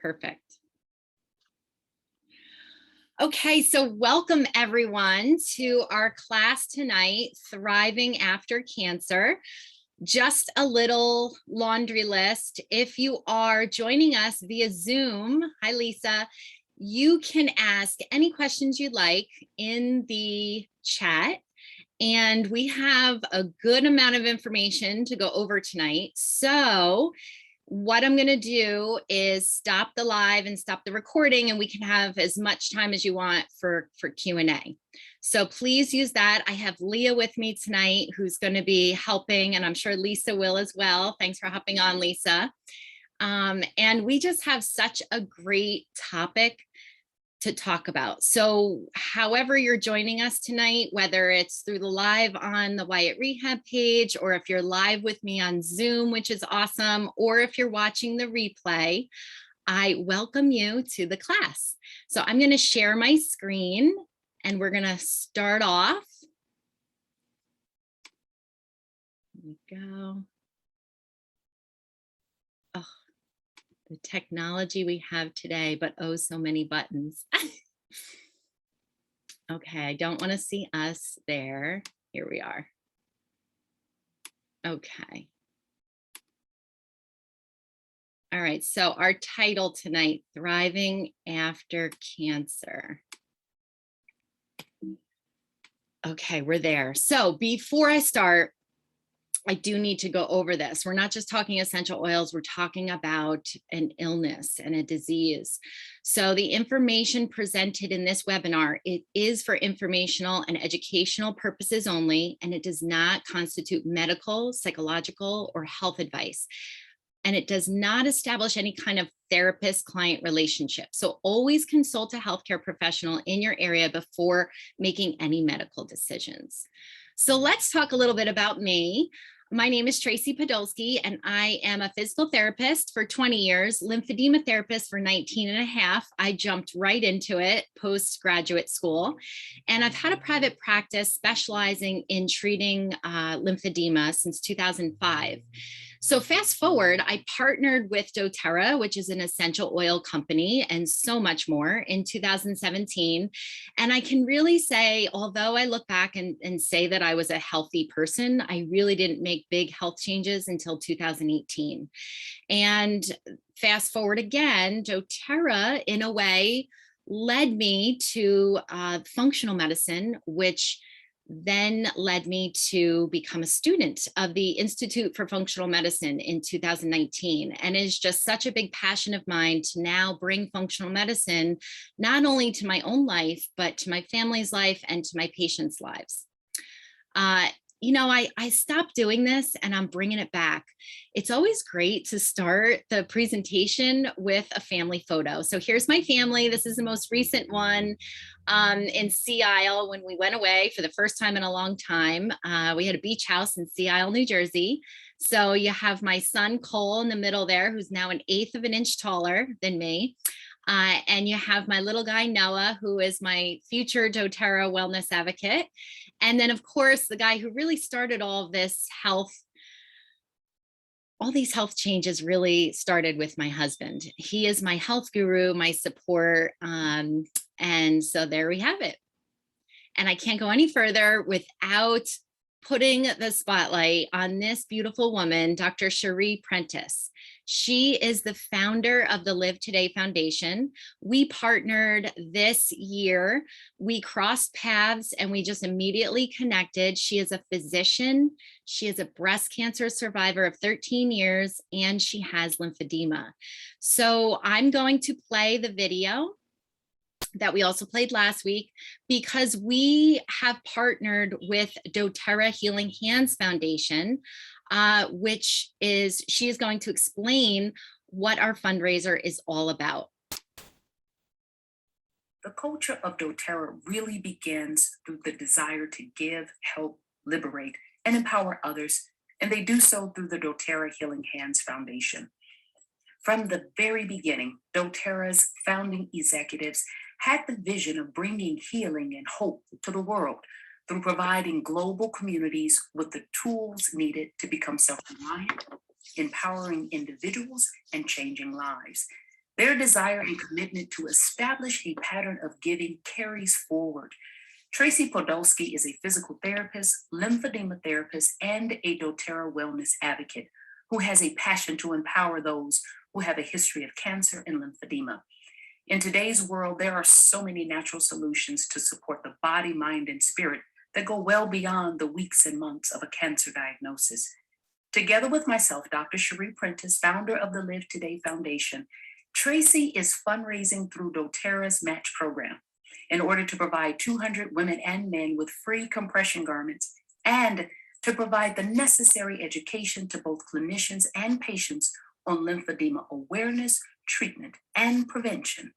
Perfect. Okay, so welcome everyone to our class tonight, Thriving After Cancer. Just a little laundry list. If you are joining us via Zoom, hi Lisa, you can ask any questions you'd like in the chat. And we have a good amount of information to go over tonight. So what I'm going to do is stop the live and stop the recording, and we can have as much time as you want for Q&A. So please use that. I have Leah with me tonight who's going to be helping, and I'm sure Lisa will as well. Thanks for hopping on, Lisa. And we just have such a great topic to talk about. So however you're joining us tonight, whether it's through the live on the Wyatt Rehab page, or if you're live with me on Zoom, which is awesome, or if you're watching the replay, I welcome you to the class. So I'm going to share my screen and we're going to start off. Here we go. Oh, the technology we have today, but oh, so many buttons. Okay, I don't want to see us there. Here we are. Okay. All right, so our title tonight, Thriving After Cancer. Okay, we're there. So before I start, I do need to go over this. We're not just talking essential oils, we're talking about an illness and a disease. So the information presented in this webinar, it is for informational and educational purposes only, and it does not constitute medical, psychological, or health advice. And it does not establish any kind of therapist-client relationship. So always consult a healthcare professional in your area before making any medical decisions. So let's talk a little bit about me. My name is Tracy Podolsky, and I am a physical therapist for 20 years, lymphedema therapist for 19 and a half. I jumped right into it post-graduate school, and I've had a private practice specializing in treating lymphedema since 2005. So fast forward, I partnered with doTERRA, which is an essential oil company, and so much more in 2017. And I can really say, although I look back and say that I was a healthy person, I really didn't make big health changes until 2018. And fast forward again, doTERRA, in a way, led me to functional medicine, which then led me to become a student of the Institute for Functional Medicine in 2019. And it is just such a big passion of mine to now bring functional medicine, not only to my own life, but to my family's life and to my patients' lives. You know, I stopped doing this and I'm bringing it back. It's always great to start the presentation with a family photo. So here's my family. This is the most recent one in Sea Isle when we went away for the first time in a long time. We had a beach house in Sea Isle, New Jersey. So you have my son Cole in the middle there, who's now 1/8 of an inch taller than me. And you have my little guy, Noah, who is my future doTERRA wellness advocate. And then, of course, the guy who really started all of this health, all these health changes really started with my husband. He is my health guru, my support. And so there we have it. And I can't go any further without putting the spotlight on this beautiful woman, Dr. Cherie Prentice. She is the founder of the Live Today Foundation. We partnered this year. We crossed paths and we just immediately connected. She is a physician. She is a breast cancer survivor of 13 years, and she has lymphedema. So I'm going to play the video that we also played last week, because we have partnered with doTERRA Healing Hands Foundation, which is, she is going to explain what our fundraiser is all about. The culture of doTERRA really begins through the desire to give, help, liberate, and empower others, and they do so through the doTERRA Healing Hands Foundation. From the very beginning, doTERRA's founding executives had the vision of bringing healing and hope to the world through providing global communities with the tools needed to become self-reliant, empowering individuals, and changing lives. Their desire and commitment to establish a pattern of giving carries forward. Tracy Podolsky is a physical therapist, lymphedema therapist, and a doTERRA wellness advocate who has a passion to empower those who have a history of cancer and lymphedema. In today's world, there are so many natural solutions to support the body, mind, and spirit that go well beyond the weeks and months of a cancer diagnosis. Together with myself, Dr. Cherie Prentice, founder of the Live Today Foundation, Tracy is fundraising through doTERRA's Match program in order to provide 200 women and men with free compression garments and to provide the necessary education to both clinicians and patients on lymphedema awareness, treatment, and prevention.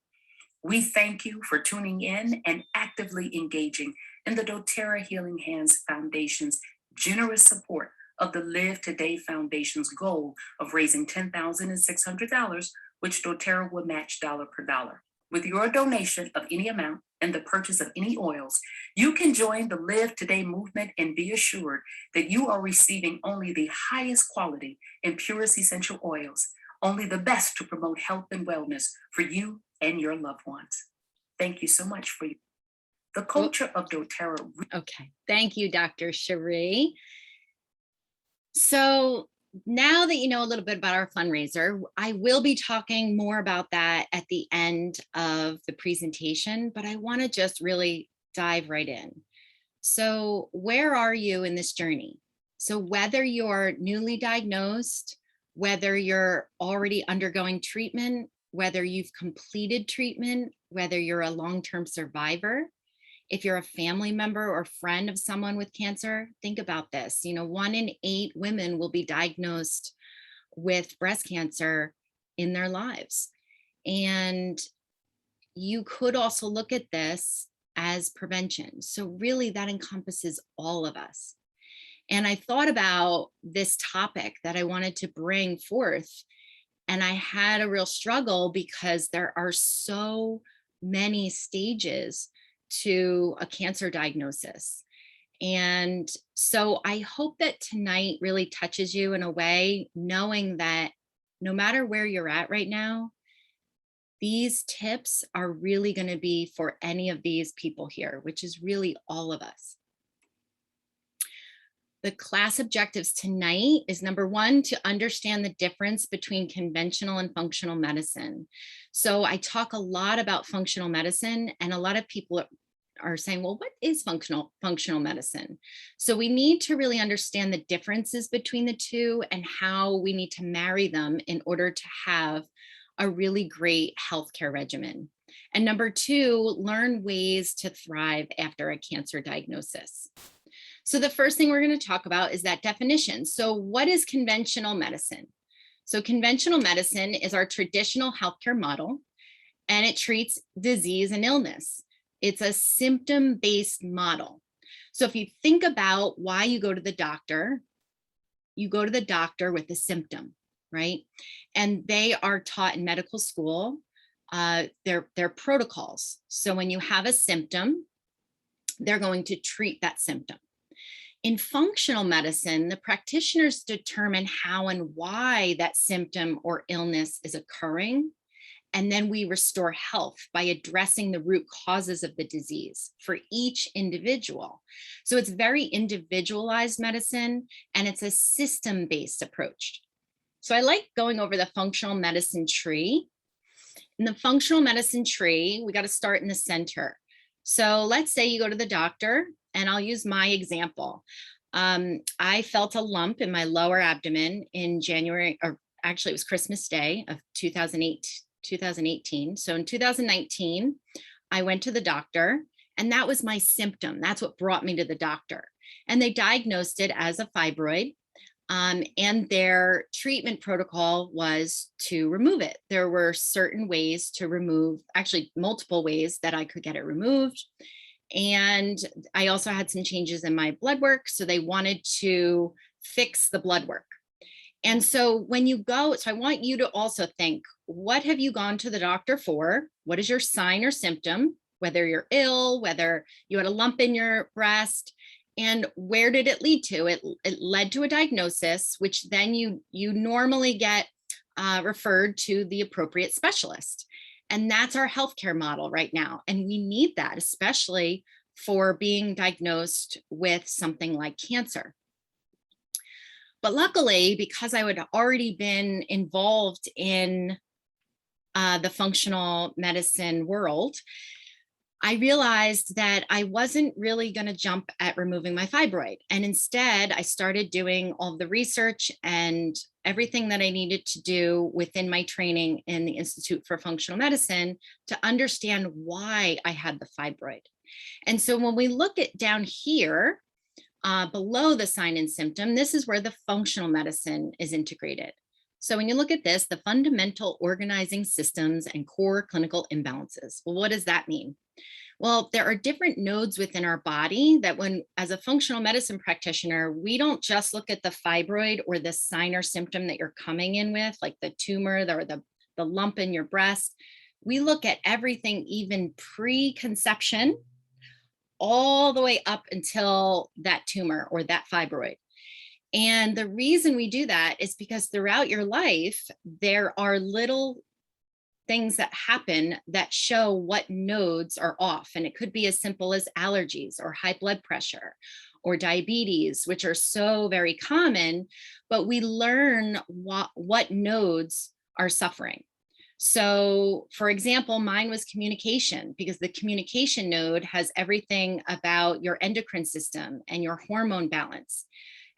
We thank you for tuning in and actively engaging in the doTERRA Healing Hands Foundation's generous support of the Live Today Foundation's goal of raising $10,600, which doTERRA will match dollar per dollar. With your donation of any amount and the purchase of any oils, you can join the Live Today movement and be assured that you are receiving only the highest quality and purest essential oils, only the best to promote health and wellness for you and your loved ones. Thank you so much for you. The culture of doTERRA. Okay, thank you, Dr. Cherie. So now that you know a little bit about our fundraiser, I will be talking more about that at the end of the presentation, but I want to just really dive right in. So where are you in this journey? So whether you're newly diagnosed, whether you're already undergoing treatment, whether you've completed treatment, whether you're a long-term survivor, if you're a family member or friend of someone with cancer, think about this. 1 in 8 women will be diagnosed with breast cancer in their lives. And you could also look at this as prevention. So really that encompasses all of us. And I thought about this topic that I wanted to bring forth, and I had a real struggle because there are so many stages to a cancer diagnosis. And so I hope that tonight really touches you in a way, knowing that no matter where you're at right now, these tips are really going to be for any of these people here, which is really all of us. The class objectives tonight is number 1, to understand the difference between conventional and functional medicine. So I talk a lot about functional medicine, and a lot of people are saying, well, what is functional medicine? So we need to really understand the differences between the two and how we need to marry them in order to have a really great healthcare regimen. And number 2, learn ways to thrive after a cancer diagnosis. So the first thing we're going to talk about is that definition. So what is conventional medicine? So conventional medicine is our traditional healthcare model, and it treats disease and illness. It's a symptom-based model. So if you think about why you go to the doctor, you go to the doctor with a symptom, right? And they are taught in medical school, they're protocols. So when you have a symptom, they're going to treat that symptom. In functional medicine, the practitioners determine how and why that symptom or illness is occurring, and then we restore health by addressing the root causes of the disease for each individual. So it's very individualized medicine, and it's a system-based approach. So I like going over the functional medicine tree. In the functional medicine tree, we got to start in the center. So let's say you go to the doctor, and I'll use my example. I felt a lump in my lower abdomen in January, or actually it was Christmas Day of 2018. So in 2019, I went to the doctor, and that was my symptom. That's what brought me to the doctor. And they diagnosed it as a fibroid. And their treatment protocol was to remove it. There were certain ways to remove, actually multiple ways that I could get it removed. And I also had some changes in my blood work. So they wanted to fix the blood work. And so when you go, so I want you to also think, what have you gone to the doctor for? What is your sign or symptom? Whether you're ill, whether you had a lump in your breast, and where did it lead to? It led to a diagnosis, which then you normally get referred to the appropriate specialist. And that's our healthcare model right now. And we need that, especially for being diagnosed with something like cancer. But luckily, because I had already been involved in the functional medicine world, I realized that I wasn't really going to jump at removing my fibroid. And instead, I started doing all the research and everything that I needed to do within my training in the Institute for Functional Medicine to understand why I had the fibroid. And so when we look at down here, below the sign and symptom, this is where the functional medicine is integrated. So when you look at this, the fundamental organizing systems and core clinical imbalances. Well, what does that mean? Well, there are different nodes within our body that when, as a functional medicine practitioner, we don't just look at the fibroid or the sign or symptom that you're coming in with, like the tumor or the lump in your breast. We look at everything even pre-conception all the way up until that tumor or that fibroid. And the reason we do that is because throughout your life, there are little things that happen that show what nodes are off. And it could be as simple as allergies or high blood pressure or diabetes, which are so very common, but we learn what nodes are suffering. So for example, mine was communication, because the communication node has everything about your endocrine system and your hormone balance.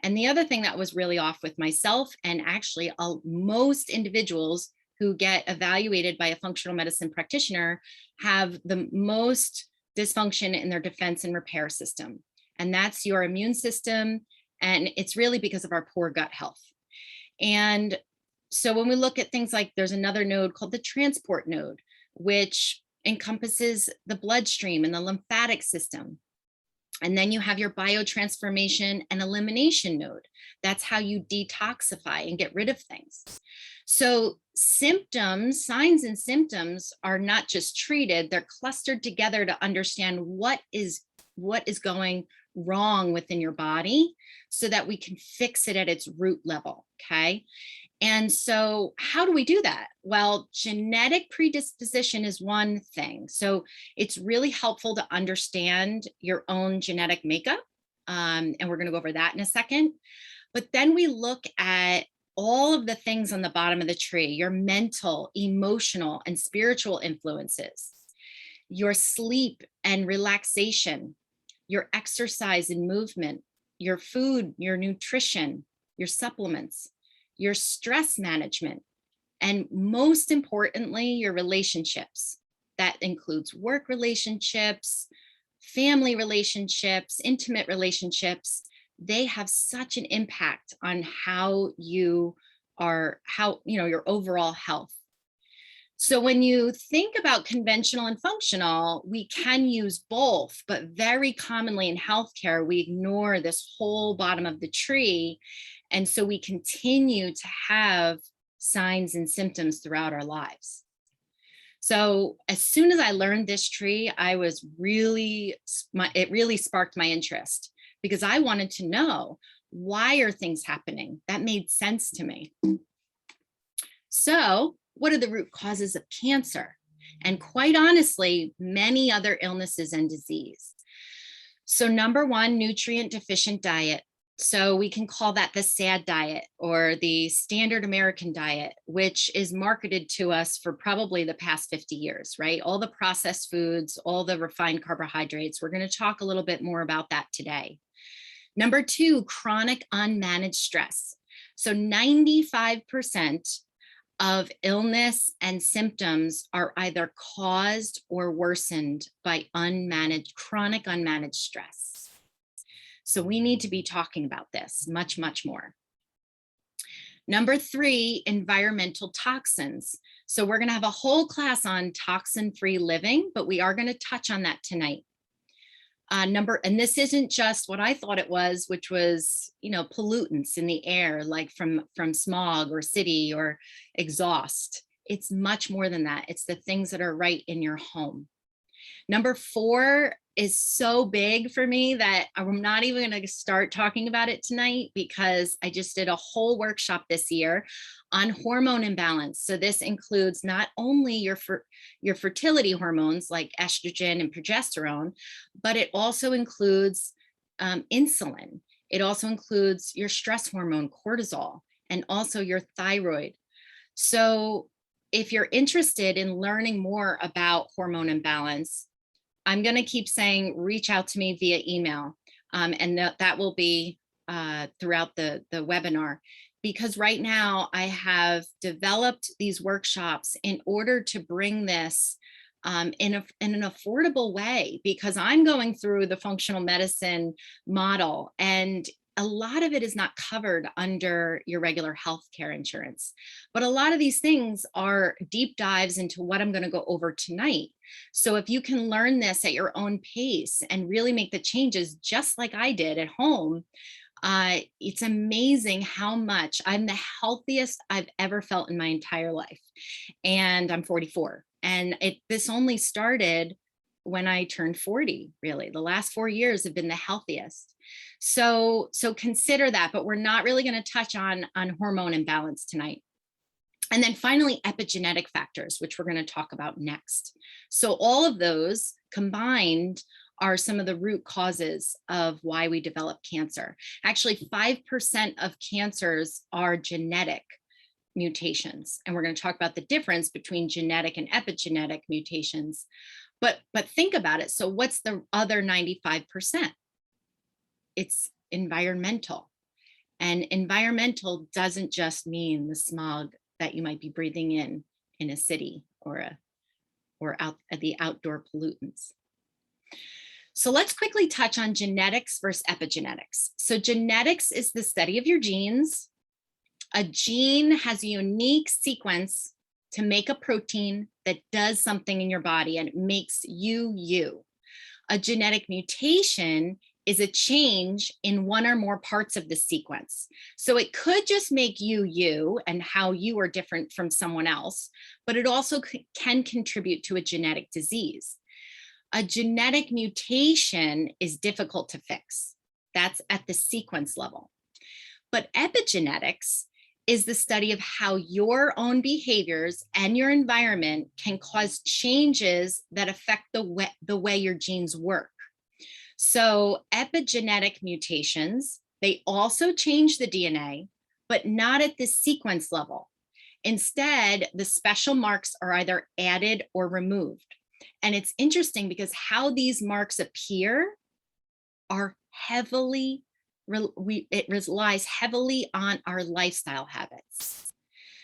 And the other thing that was really off with myself, and actually most individuals who get evaluated by a functional medicine practitioner have the most dysfunction in their defense and repair system. And that's your immune system. And it's really because of our poor gut health. And so when we look at things like, there's another node called the transport node, which encompasses the bloodstream and the lymphatic system. And then you have your biotransformation and elimination node. That's how you detoxify and get rid of things. So symptoms, signs and symptoms are not just treated, they're clustered together to understand what is going wrong within your body so that we can fix it at its root level, okay? And so how do we do that? Well, genetic predisposition is one thing. So it's really helpful to understand your own genetic makeup. And we're going to go over that in a second. But then we look at all of the things on the bottom of the tree, your mental, emotional, and spiritual influences, your sleep and relaxation, your exercise and movement, your food, your nutrition, your supplements, your stress management, and most importantly, your relationships. That includes work relationships, family relationships, intimate relationships. They have such an impact on how you are, your overall health. So when you think about conventional and functional, we can use both, but very commonly in healthcare, we ignore this whole bottom of the tree. And so we continue to have signs and symptoms throughout our lives. So as soon as I learned this tree, it really sparked my interest, because I wanted to know, why are things happening? That made sense to me. So what are the root causes of cancer? And quite honestly, many other illnesses and disease. So number one, nutrient deficient diet. So we can call that the SAD diet, or the standard American diet, which is marketed to us for probably the past 50 years, right? All the processed foods, all the refined carbohydrates. We're going to talk a little bit more about that today. Number two, chronic unmanaged stress. So 95% of illness and symptoms are either caused or worsened by chronic unmanaged stress. So we need to be talking about this much, much more. Number three, environmental toxins. So we're going to have a whole class on toxin-free living, but we are going to touch on that tonight. And this isn't just what I thought it was, which was, pollutants in the air, like from smog or city or exhaust. It's much more than that. It's the things that are right in your home. Number four is so big for me that I'm not even going to start talking about it tonight, because I just did a whole workshop this year on hormone imbalance. So this includes not only your fertility hormones like estrogen and progesterone, but it also includes insulin. It also includes your stress hormone, cortisol, and also your thyroid. So if you're interested in learning more about hormone imbalance, I'm going to keep saying reach out to me via email, and that will be throughout the webinar, because right now I have developed these workshops in order to bring this in an affordable way, because I'm going through the functional medicine model, and a lot of it is not covered under your regular healthcare insurance. But a lot of these things are deep dives into what I'm going to go over tonight. So if you can learn this at your own pace and really make the changes just like I did at home, it's amazing how much I'm the healthiest I've ever felt in my entire life. And I'm 44. And this only started when I turned 40, really. The last 4 years have been the healthiest. So consider that, but we're not really going to touch on hormone imbalance tonight. And then finally, epigenetic factors, which we're going to talk about next. So all of those combined are some of the root causes of why we develop cancer. Actually, 5% of cancers are genetic mutations. And we're going to talk about the difference between genetic and epigenetic mutations. But think about it. So what's the other 95%? It's environmental. And environmental doesn't just mean the smog that you might be breathing in a city, or out at the outdoor pollutants. So let's quickly touch on genetics versus epigenetics. So genetics is the study of your genes. A gene has a unique sequence to make a protein that does something in your body, and it makes you you. A genetic mutation is a change in one or more parts of the sequence. So it could just make you you and how you are different from someone else, but it also can contribute to a genetic disease. A genetic mutation is difficult to fix. That's at the sequence level. But epigenetics is the study of how your own behaviors and your environment can cause changes that affect the way your genes work. So epigenetic mutations, they also change the DNA, but not at the sequence level. Instead, the special marks are either added or removed. And it's interesting because how these marks appear are it relies heavily on our lifestyle habits.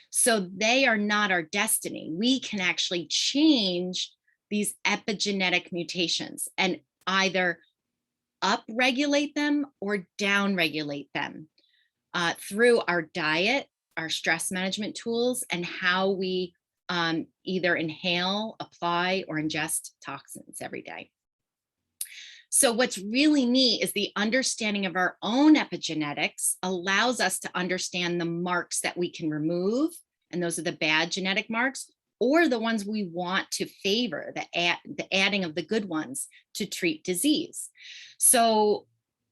So they are not our destiny. We can actually change these epigenetic mutations and either upregulate them or downregulate them through our diet, our stress management tools, and how we either inhale, apply, or ingest toxins every day. So what's really neat is the understanding of our own epigenetics allows us to understand the marks that we can remove, and those are the bad genetic marks, or the ones we want to favor, the adding of the good ones to treat disease. So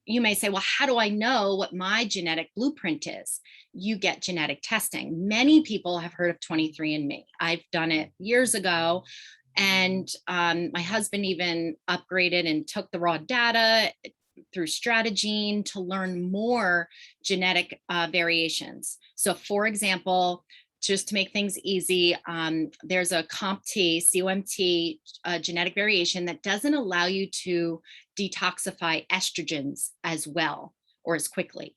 you may say, well, how do I know what my genetic blueprint is? You get genetic testing. Many people have heard of 23andMe. I've done it years ago. And my husband even upgraded and took the raw data through Strategene to learn more genetic variations. So for example, just to make things easy, there's a COMT genetic variation that doesn't allow you to detoxify estrogens as well or as quickly.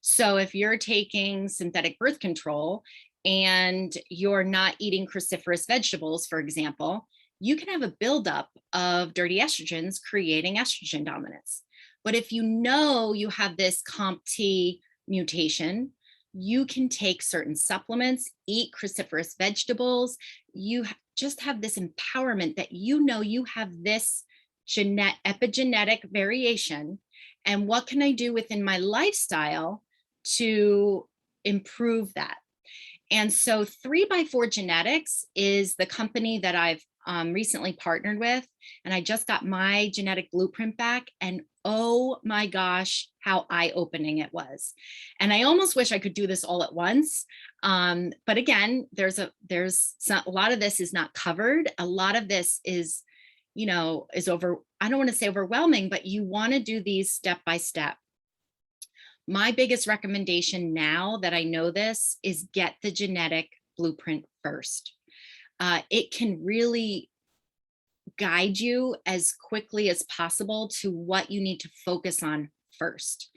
So if you're taking synthetic birth control and you're not eating cruciferous vegetables, for example, you can have a buildup of dirty estrogens creating estrogen dominance. But if you know you have this COMT mutation, you can take certain supplements, eat cruciferous vegetables. You just have this empowerment that you know you have this epigenetic variation. And what can I do within my lifestyle to improve that? And so 3x4 Genetics is the company that I've recently partnered with. And I just got my genetic blueprint back. And oh my gosh, how eye-opening it was. And I almost wish I could do this all at once. But again, a lot of this is not covered. A lot of this is, I don't want to say overwhelming, but you want to do these step by step. My biggest recommendation now that I know this is get the genetic blueprint first. It can really guide you as quickly as possible to what you need to focus on first.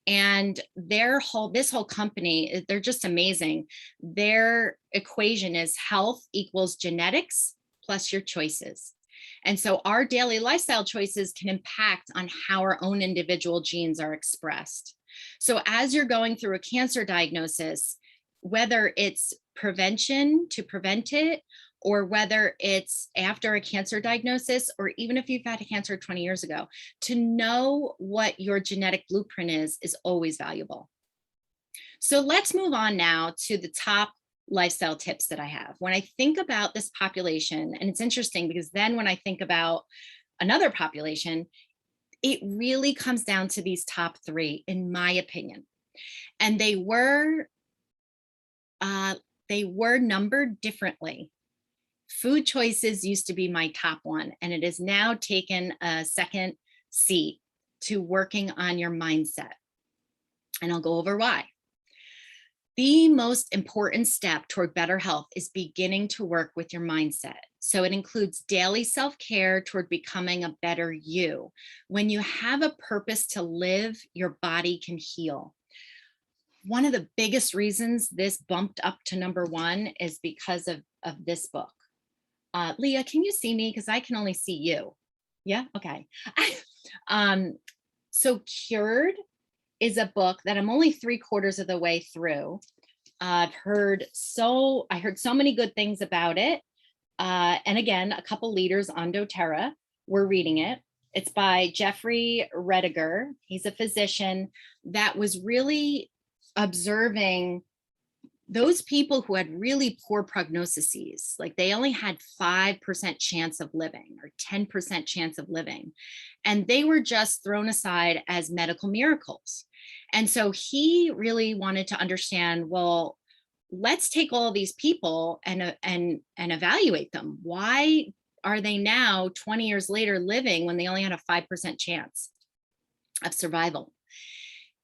And this whole company, they're just amazing. Their equation is health equals genetics plus your choices. And so our daily lifestyle choices can impact on how our own individual genes are expressed. So as you're going through a cancer diagnosis, whether it's prevention to prevent it, or whether it's after a cancer diagnosis, or even if you've had a cancer 20 years ago, to know what your genetic blueprint is always valuable. So let's move on now to the top lifestyle tips that I have. When I think about this population, and it's interesting because then when I think about another population, it really comes down to these top three, in my opinion. And they were numbered differently. Food choices used to be my top one, and it has now taken a second seat to working on your mindset. And I'll go over why. The most important step toward better health is beginning to work with your mindset. So it includes daily self-care toward becoming a better you. When you have a purpose to live, your body can heal. One of the biggest reasons this bumped up to number one is because of this book. Leah, can you see me? Because I can only see you. Yeah, okay. So Cured is a book that I'm only 3/4 of the way through. I heard so many good things about it. And again, a couple leaders on doTERRA were reading it. It's by Jeffrey Rediger. He's a physician that was really observing those people who had really poor prognoses, like they only had 5% chance of living or 10% chance of living. And they were just thrown aside as medical miracles. And so he really wanted to understand, well, let's take all of these people and evaluate them. Why are they now 20 years later living when they only had a 5% chance of survival?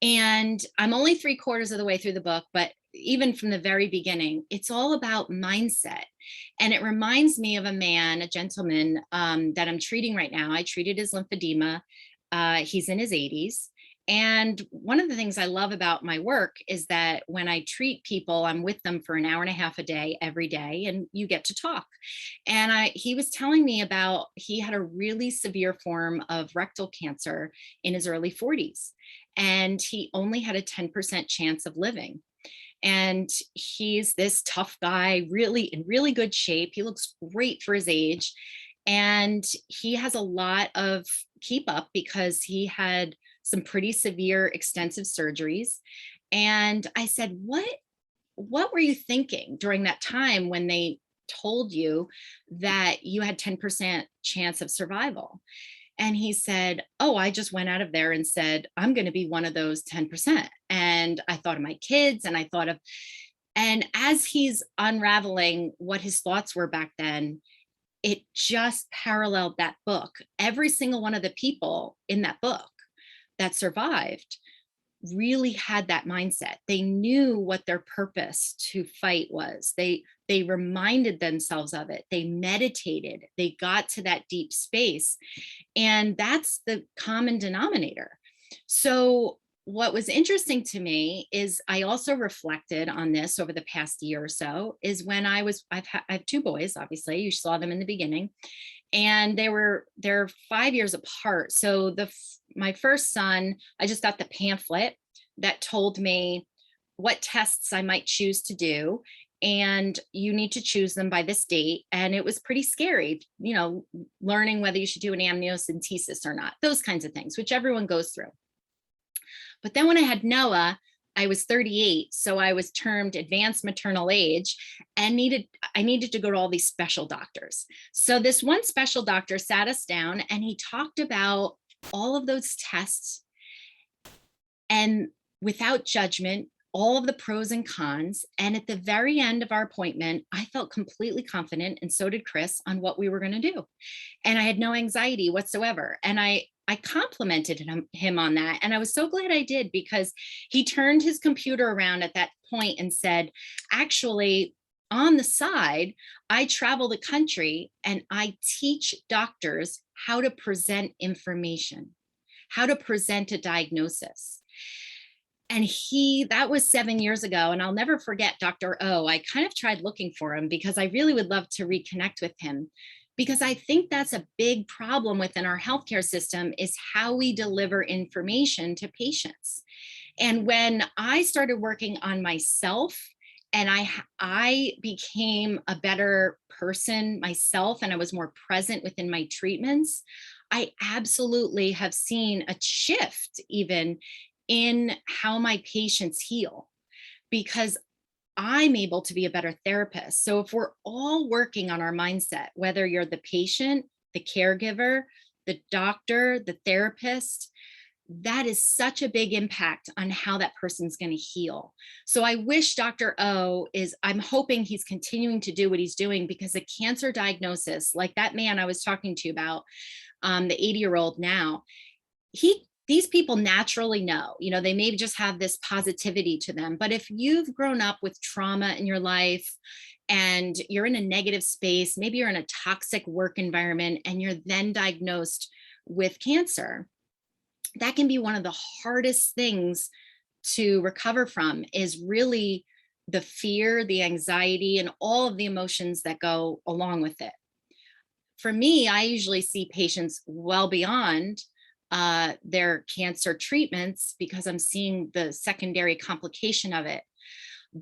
And I'm only 3/4 of the way through the book, but even from the very beginning, it's all about mindset. And it reminds me of a gentleman that I'm treating right now. I treated his lymphedema. He's in his 80s. And one of the things I love about my work is that when I treat people, I'm with them for an hour and a half a day, every day, and you get to talk. And he was telling me about, he had a really severe form of rectal cancer in his early 40s. And he only had a 10% chance of living. And he's this tough guy, really in really good shape. He looks great for his age. And he has a lot of keep up because he had some pretty severe, extensive surgeries. And I said, what were you thinking during that time when they told you that you had 10% chance of survival? And he said, oh, I just went out of there and said, I'm going to be one of those 10%. And I thought of my kids, and as he's unraveling what his thoughts were back then, it just paralleled that book. Every single one of the people in that book that survived really had that mindset. They knew what their purpose to fight was. They reminded themselves of it. They meditated. They got to that deep space. And that's the common denominator. So what was interesting to me is I also reflected on this over the past year or so, is when I have two boys, obviously, you saw them in the beginning, and they're 5 years apart. So my first son, I just got the pamphlet that told me what tests I might choose to do, and you need to choose them by this date. And it was pretty scary, learning whether you should do an amniocentesis or not, those kinds of things, which everyone goes through. But then when I had Noah, I was 38, so I was termed advanced maternal age and I needed to go to all these special doctors. So this one special doctor sat us down and he talked about all of those tests and without judgment, all of the pros and cons. And at the very end of our appointment, I felt completely confident, and so did Chris, on what we were going to do. And I had no anxiety whatsoever. And I complimented him on that. And I was so glad I did, because he turned his computer around at that point and said, actually, on the side, I travel the country and I teach doctors how to present information, how to present a diagnosis. And that was 7 years ago. And I'll never forget Dr. O. I kind of tried looking for him because I really would love to reconnect with him, because I think that's a big problem within our healthcare system, is how we deliver information to patients. And when I started working on myself and I became a better person myself, and I was more present within my treatments, I absolutely have seen a shift even in how my patients heal, because I'm able to be a better therapist. So if we're all working on our mindset, whether you're the patient, the caregiver, the doctor, the therapist, that is such a big impact on how that person's going to heal. So I wish Dr. O I'm hoping he's continuing to do what he's doing, because a cancer diagnosis, like that man I was talking to you about, the 80-year-old now, these people naturally know, they may just have this positivity to them. But if you've grown up with trauma in your life and you're in a negative space, maybe you're in a toxic work environment and you're then diagnosed with cancer, that can be one of the hardest things to recover from, is really the fear, the anxiety, and all of the emotions that go along with it. For me, I usually see patients well beyond their cancer treatments, because I'm seeing the secondary complication of it.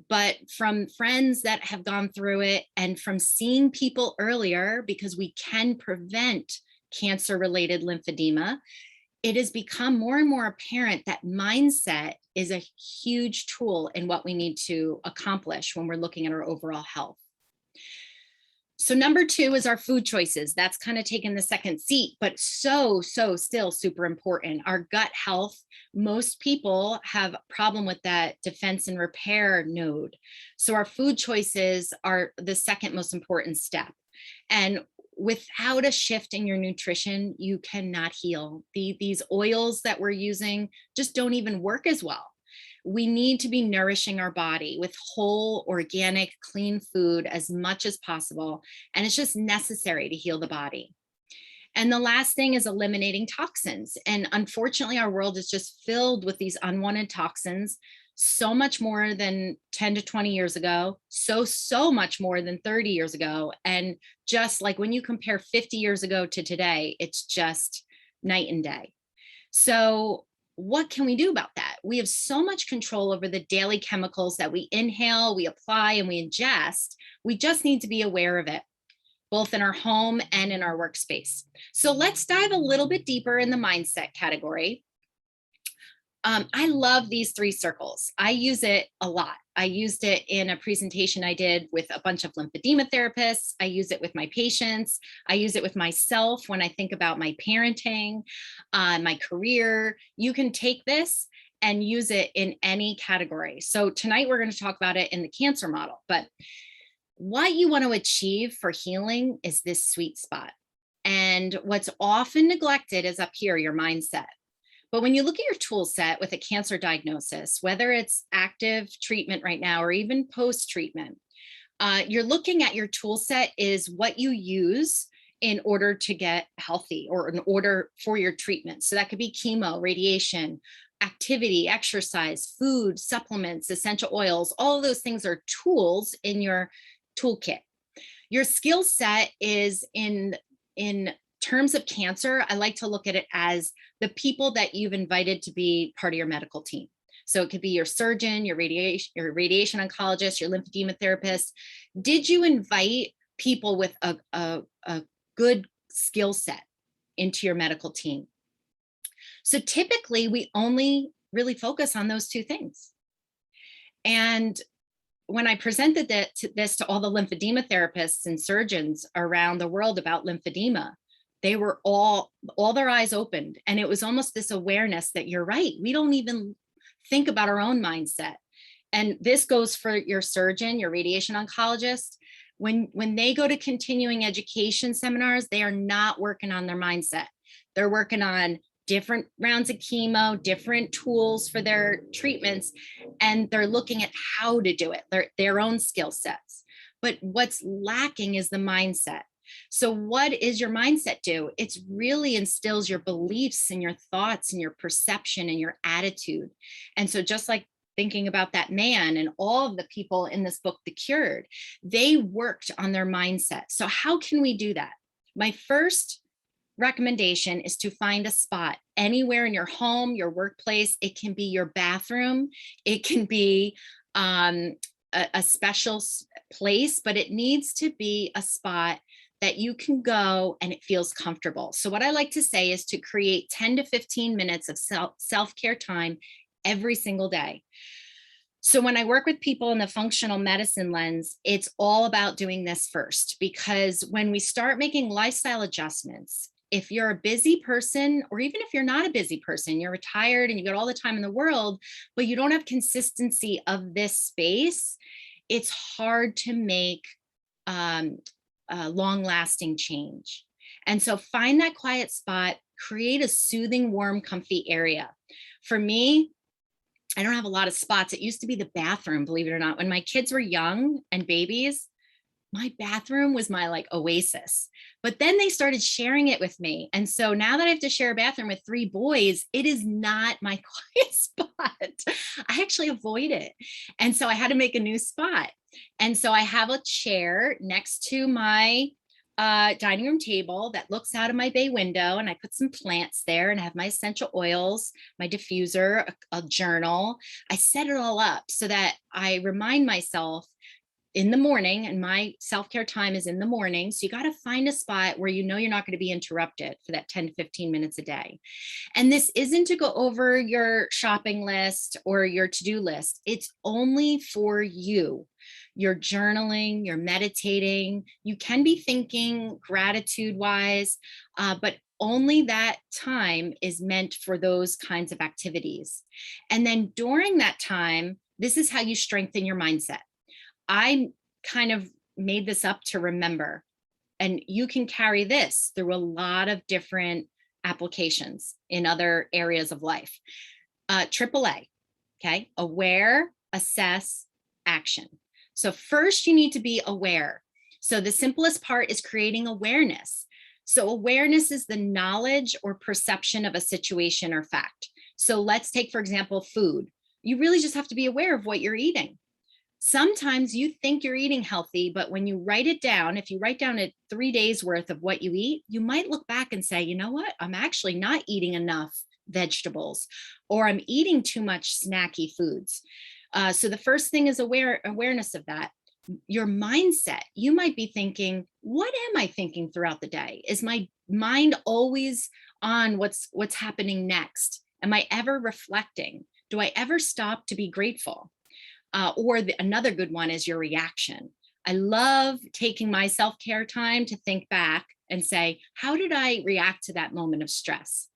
But from friends that have gone through it, and from seeing people earlier, because we can prevent cancer-related lymphedema, it has become more and more apparent that mindset is a huge tool in what we need to accomplish when we're looking at our overall health. So number 2 is our food choices. That's kind of taken the second seat, but so still super important. Our gut health, most people have a problem with that defense and repair node. So our food choices are the second most important step. And without a shift in your nutrition, you cannot heal. These oils that we're using just don't even work as well. We need to be nourishing our body with whole, organic, clean food as much as possible. And it's just necessary to heal the body. And the last thing is eliminating toxins. And unfortunately, our world is just filled with these unwanted toxins, so much more than 10 to 20 years ago, so much more than 30 years ago. And just like when you compare 50 years ago to today, it's just night and day. So what can we do about that? We have so much control over the daily chemicals that we inhale, we apply, and we ingest. We just need to be aware of it, both in our home and in our workspace. So let's dive a little bit deeper in the mindset category. I love these 3 circles. I use it a lot. I used it in a presentation I did with a bunch of lymphedema therapists. I use it with my patients. I use it with myself when I think about my parenting, my career. You can take this and use it in any category. So tonight we're going to talk about it in the cancer model, but what you want to achieve for healing is this sweet spot. And what's often neglected is up here, your mindset. But when you look at your tool set with a cancer diagnosis, whether it's active treatment right now or even post-treatment, you're looking at your tool set is what you use in order to get healthy or in order for your treatment. So that could be chemo, radiation, activity, exercise, food, supplements, essential oils. All of those things are tools in your toolkit. Your skill set is in terms of cancer. I like to look at it as the people that you've invited to be part of your medical team. So it could be your surgeon, your radiation oncologist, your lymphedema therapist. Did you invite people with a good skill set into your medical team? So typically we only really focus on those 2 things. And when I presented this to all the lymphedema therapists and surgeons around the world about lymphedema, they were all their eyes opened. And it was almost this awareness that you're right. We don't even think about our own mindset. And this goes for your surgeon, your radiation oncologist. When they go to continuing education seminars, they are not working on their mindset. They're working on different rounds of chemo, different tools for their treatments, and they're looking at how to do it, their own skill sets. But what's lacking is the mindset. So what is your mindset do? It's really instills your beliefs and your thoughts and your perception and your attitude. And so just like thinking about that man and all of the people in this book, The Cured, they worked on their mindset. So how can we do that? My first recommendation is to find a spot anywhere in your home, your workplace. It can be your bathroom. It can be a special place, but it needs to be a spot that you can go and it feels comfortable. So what I like to say is to create 10 to 15 minutes of self-care time every single day. So when I work with people in the functional medicine lens, it's all about doing this first, because when we start making lifestyle adjustments, if you're a busy person, or even if you're not a busy person, you're retired and you got all the time in the world, but you don't have consistency of this space, it's hard to make long-lasting change. And so find that quiet spot, create a soothing, warm, comfy area. For me, I don't have a lot of spots. It used to be the bathroom, believe it or not. When my kids were young and babies, my bathroom was my like oasis. But then they started sharing it with me. And so now that I have to share a bathroom with 3 boys, it is not my quiet spot. I actually avoid it. And so I had to make a new spot. And so I have a chair next to my dining room table that looks out of my bay window, and I put some plants there, and I have my essential oils, my diffuser, a journal. I set it all up so that I remind myself in the morning, and my self-care time is in the morning. So you got to find a spot where you know you're not going to be interrupted for that 10 to 15 minutes a day. And this isn't to go over your shopping list or your to-do list. It's only for you. You're journaling, you're meditating, you can be thinking gratitude-wise, but only that time is meant for those kinds of activities. And then during that time, this is how you strengthen your mindset. I kind of made this up to remember, and you can carry this through a lot of different applications in other areas of life. AAA, okay? Aware, assess, action. So first you need to be aware. So the simplest part is creating awareness. So awareness is the knowledge or perception of a situation or fact. So let's take, for example, food. You really just have to be aware of what you're eating. Sometimes you think you're eating healthy, but when you write it down, if you write down 3 days worth of what you eat, you might look back and say, you know what, I'm actually not eating enough vegetables, or I'm eating too much snacky foods. So the first thing is awareness of that. Your mindset, you might be thinking, what am I thinking throughout the day? Is my mind always on what's happening next? Am I ever reflecting? Do I ever stop to be grateful? Another good one is your reaction. I love taking my self-care time to think back and say, how did I react to that moment of stress?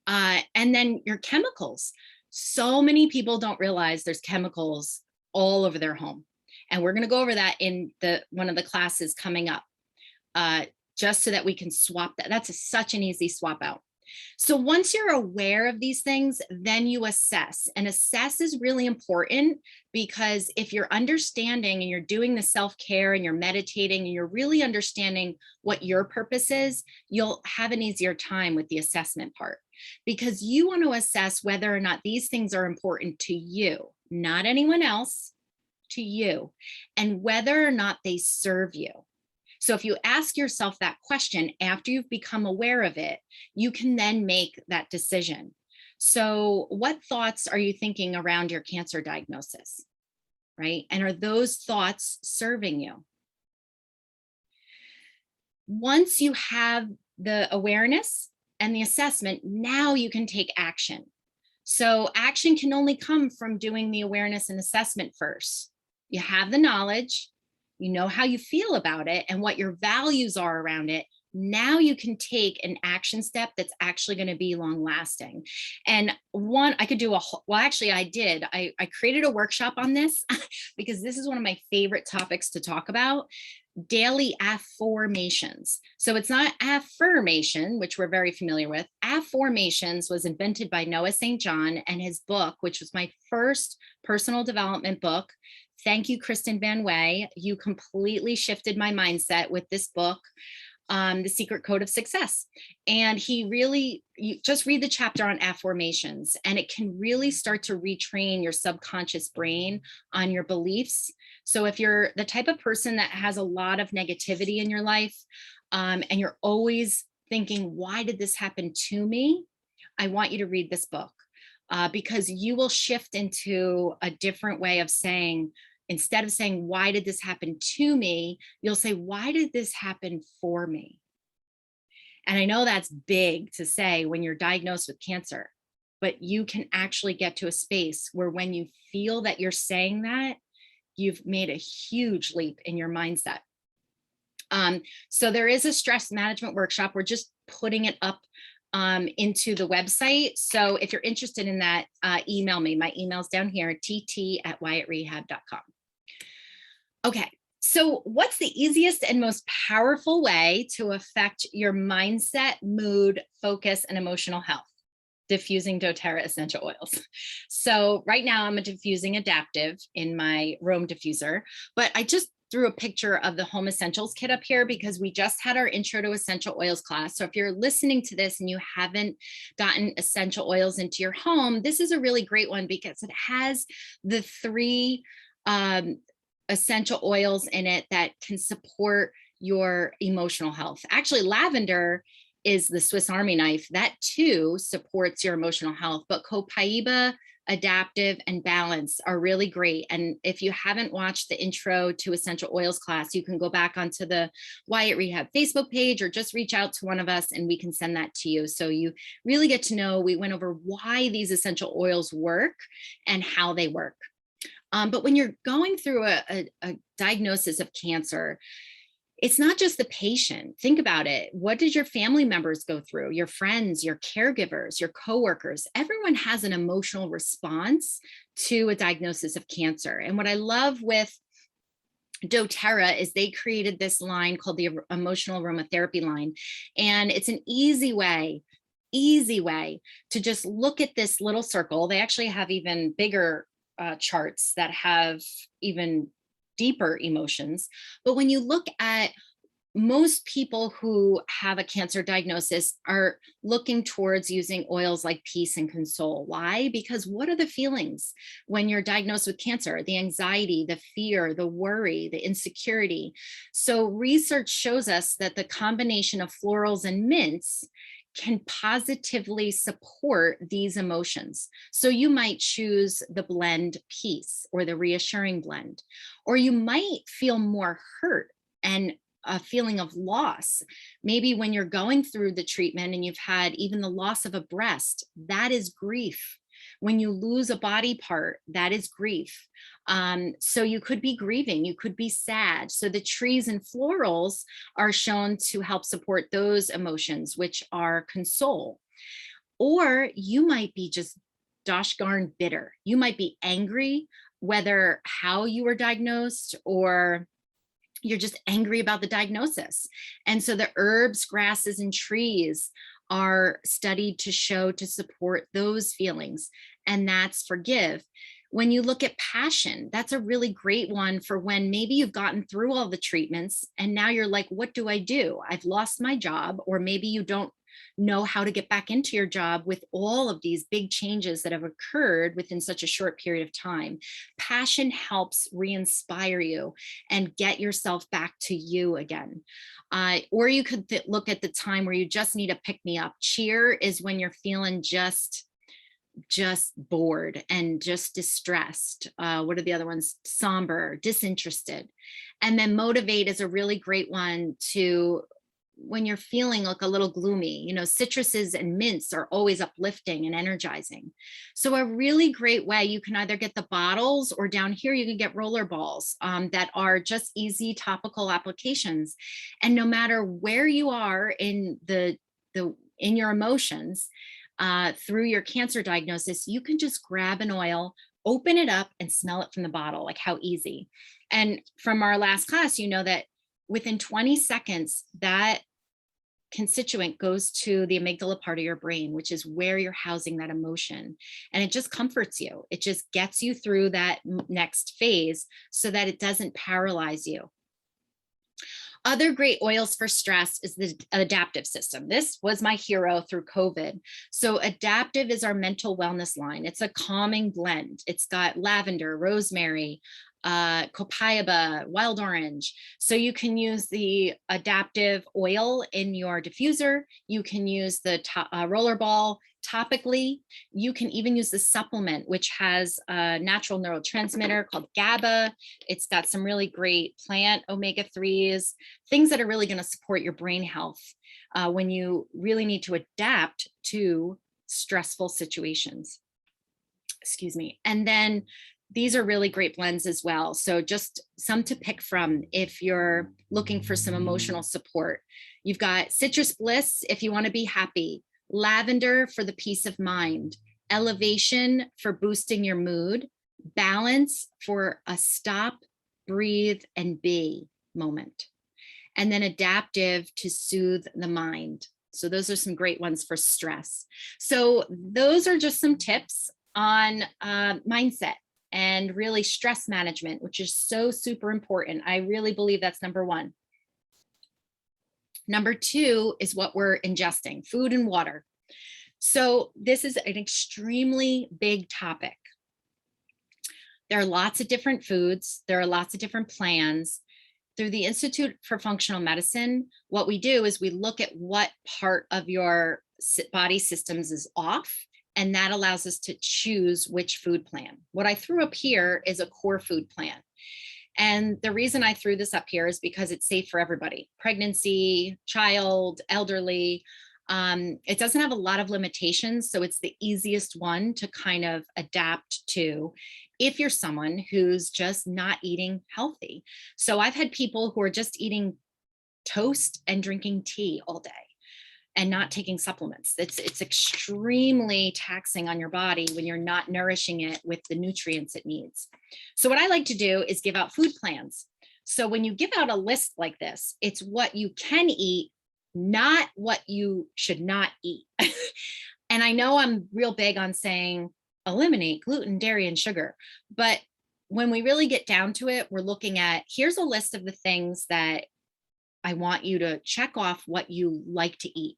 And then your chemicals. So many people don't realize there's chemicals all over their home. And we're going to go over that in one of the classes coming up, just so that we can swap that. That's such an easy swap out. So once you're aware of these things, then you assess. And assess is really important, because if you're understanding and you're doing the self-care and you're meditating and you're really understanding what your purpose is, you'll have an easier time with the assessment part, because you want to assess whether or not these things are important to you, not anyone else, to you, and whether or not they serve you. So if you ask yourself that question after you've become aware of it, you can then make that decision. So what thoughts are you thinking around your cancer diagnosis, right? And are those thoughts serving you? Once you have the awareness and the assessment, now you can take action. So action can only come from doing the awareness and assessment first. You have the knowledge, you know how you feel about it and what your values are around it. Now you can take an action step that's actually going to be long lasting. And one, I could do well, actually I did. I created a workshop on this because this is one of my favorite topics to talk about. Daily affirmations. So it's not affirmation, which we're very familiar with. Affirmations was invented by Noah St. John, and his book, which was my first personal development book. Thank you, Kristen Van Way. You completely shifted my mindset with this book, The Secret Code of Success. And he really, you just read the chapter on affirmations, and it can really start to retrain your subconscious brain on your beliefs. So if you're the type of person that has a lot of negativity in your life, and you're always thinking, why did this happen to me? I want you to read this book, because you will shift into a different way of saying, instead of saying, why did this happen to me? You'll say, why did this happen for me? And I know that's big to say when you're diagnosed with cancer, but you can actually get to a space where when you feel that you're saying that, you've made a huge leap in your mindset. So there is a stress management workshop. We're just putting it up into the website. So if you're interested in that, email me. My email's down here, tt@wyattrehab.com. Okay, so what's the easiest and most powerful way to affect your mindset, mood, focus, and emotional health? Diffusing doTERRA essential oils. So right now I'm a diffusing adaptive in my Rome diffuser, but I just threw a picture of the home essentials kit up here because we just had our intro to essential oils class. So if you're listening to this and you haven't gotten essential oils into your home, this is a really great one because it has the 3 essential oils in it that can support your emotional health. Actually, lavender is the Swiss Army knife. That too supports your emotional health, but copaiba, adaptive, and balance are really great. And if you haven't watched the intro to essential oils class, you can go back onto the Wyatt Rehab Facebook page or just reach out to one of us and we can send that to you. So you really get to know, we went over why these essential oils work and how they work. But when you're going through a diagnosis of cancer, it's not just the patient. Think about it. What did your family members go through? Your friends, your caregivers, your coworkers? Everyone has an emotional response to a diagnosis of cancer. And what I love with doTERRA is they created this line called the emotional aromatherapy line. And it's an easy way to just look at this little circle. They actually have even bigger charts that have even deeper emotions. But when you look at most people who have a cancer diagnosis are looking towards using oils like peace and console. Why? Because what are the feelings when you're diagnosed with cancer? The anxiety, the fear, the worry, the insecurity. So research shows us that the combination of florals and mints can positively support these emotions. So you might choose the blend peace or the reassuring blend, or you might feel more hurt and a feeling of loss. Maybe when you're going through the treatment and you've had even the loss of a breast, that is grief. When you lose a body part, that is grief. So you could be grieving, you could be sad. So the trees and florals are shown to help support those emotions, which are console. Or you might be just gosh darn bitter. You might be angry, whether how you were diagnosed or you're just angry about the diagnosis. And so the herbs, grasses, and trees are studied to show to support those feelings. And that's forgive. When you look at passion, that's a really great one for when maybe you've gotten through all the treatments and now you're like, what do I do? I've lost my job, or maybe you don't know how to get back into your job with all of these big changes that have occurred within such a short period of time. Passion helps re-inspire you and get yourself back to you again. Or you could look at the time where you just need a pick-me-up. Cheer is when you're feeling just bored and just distressed. What are the other ones? Somber, disinterested. And then motivate is a really great one to when you're feeling like a little gloomy. You know, citruses and mints are always uplifting and energizing. So a really great way, you can either get the bottles, or down here you can get roller balls that are just easy topical applications. And no matter where you are in in your emotions, through your cancer diagnosis, you can just grab an oil, open it up, and smell it from the bottle. Like, how easy. And from our last class, you know that within 20 seconds, that constituent goes to the amygdala part of your brain, which is where you're housing that emotion. And it just comforts you. It just gets you through that next phase so that it doesn't paralyze you. Other great oils for stress is the adaptive system. This was my hero through COVID. So adaptive is our mental wellness line. It's a calming blend. It's got lavender, rosemary, copaiba, wild orange. So you can use the adaptive oil in your diffuser. You can use the roller ball topically. You can even use the supplement, which has a natural neurotransmitter called GABA. It's got some really great plant omega-3s, things that are really going to support your brain health when you really need to adapt to stressful situations. Excuse me. And then these are really great blends as well. So just some to pick from if you're looking for some emotional support. You've got citrus bliss if you want to be happy, lavender for the peace of mind, elevation for boosting your mood, balance for a stop, breathe, and be moment, and then adaptive to soothe the mind. So those are some great ones for stress. So those are just some tips on mindset and really stress management, which is so super important. I really believe that's number one. Number two is what we're ingesting, food and water. So this is an extremely big topic. There are lots of different foods. There are lots of different plans. Through the Institute for Functional Medicine, what we do is we look at what part of your body systems is off, and that allows us to choose which food plan. What I threw up here is a core food plan. And the reason I threw this up here is because it's safe for everybody, pregnancy, child, elderly. It doesn't have a lot of limitations, so it's the easiest one to kind of adapt to if you're someone who's just not eating healthy. So I've had people who are just eating toast and drinking tea all day and not taking supplements. It's extremely taxing on your body when you're not nourishing it with the nutrients it needs. So what I like to do is give out food plans. So when you give out a list like this, it's what you can eat, not what you should not eat. And I know I'm real big on saying eliminate gluten, dairy, and sugar, but when we really get down to it, we're looking at, here's a list of the things that I want you to check off what you like to eat.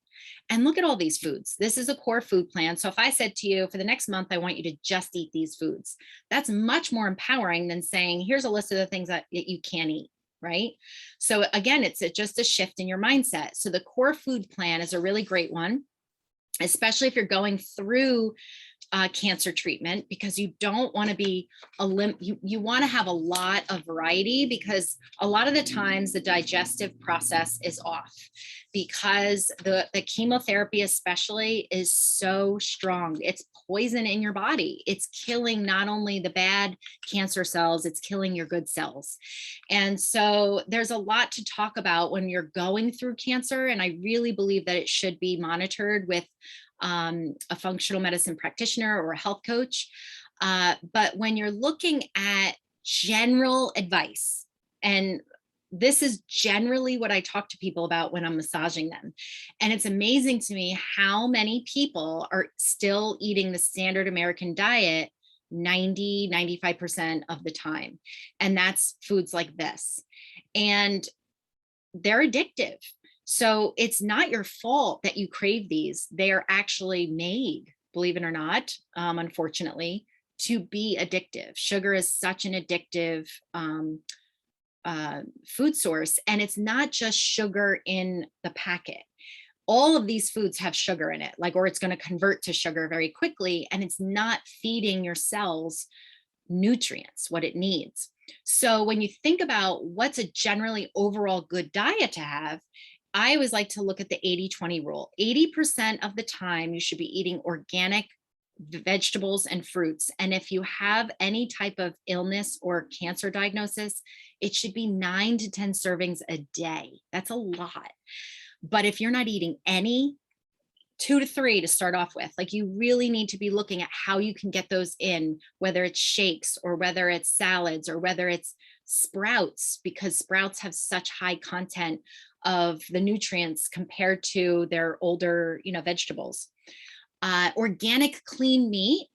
And look at all these foods. This is a core food plan. So if I said to you, for the next month, I want you to just eat these foods, that's much more empowering than saying, here's a list of the things that you can't eat, right? So again, it's just a shift in your mindset. So the core food plan is a really great one, especially if you're going through cancer treatment, because you don't want to be you want to have a lot of variety, because a lot of the times the digestive process is off, because the chemotherapy especially is so strong. It's poison in your body. It's killing not only the bad cancer cells, it's killing your good cells. And so there's a lot to talk about when you're going through cancer, and I really believe that it should be monitored with a functional medicine practitioner or a health coach. But when you're looking at general advice, and this is generally what I talk to people about when I'm massaging them. And it's amazing to me how many people are still eating the standard American diet 90–95% of the time. And that's foods like this. And they're addictive. So it's not your fault that you crave these. They are actually made, believe it or not, unfortunately, to be addictive. Sugar is such an addictive food source. And it's not just sugar in the packet. All of these foods have sugar in it, or it's going to convert to sugar very quickly, and it's not feeding your cells nutrients, what it needs. So when you think about what's a generally overall good diet to have, I always like to look at the 80-20 rule. 80% of the time you should be eating organic vegetables and fruits. And if you have any type of illness or cancer diagnosis, it should be 9 to 10 servings a day. That's a lot. But if you're not eating any, 2 to 3 to start off with, like you really need to be looking at how you can get those in, whether it's shakes or whether it's salads or whether it's sprouts, because sprouts have such high content of the nutrients compared to their older, vegetables. Organic clean meat,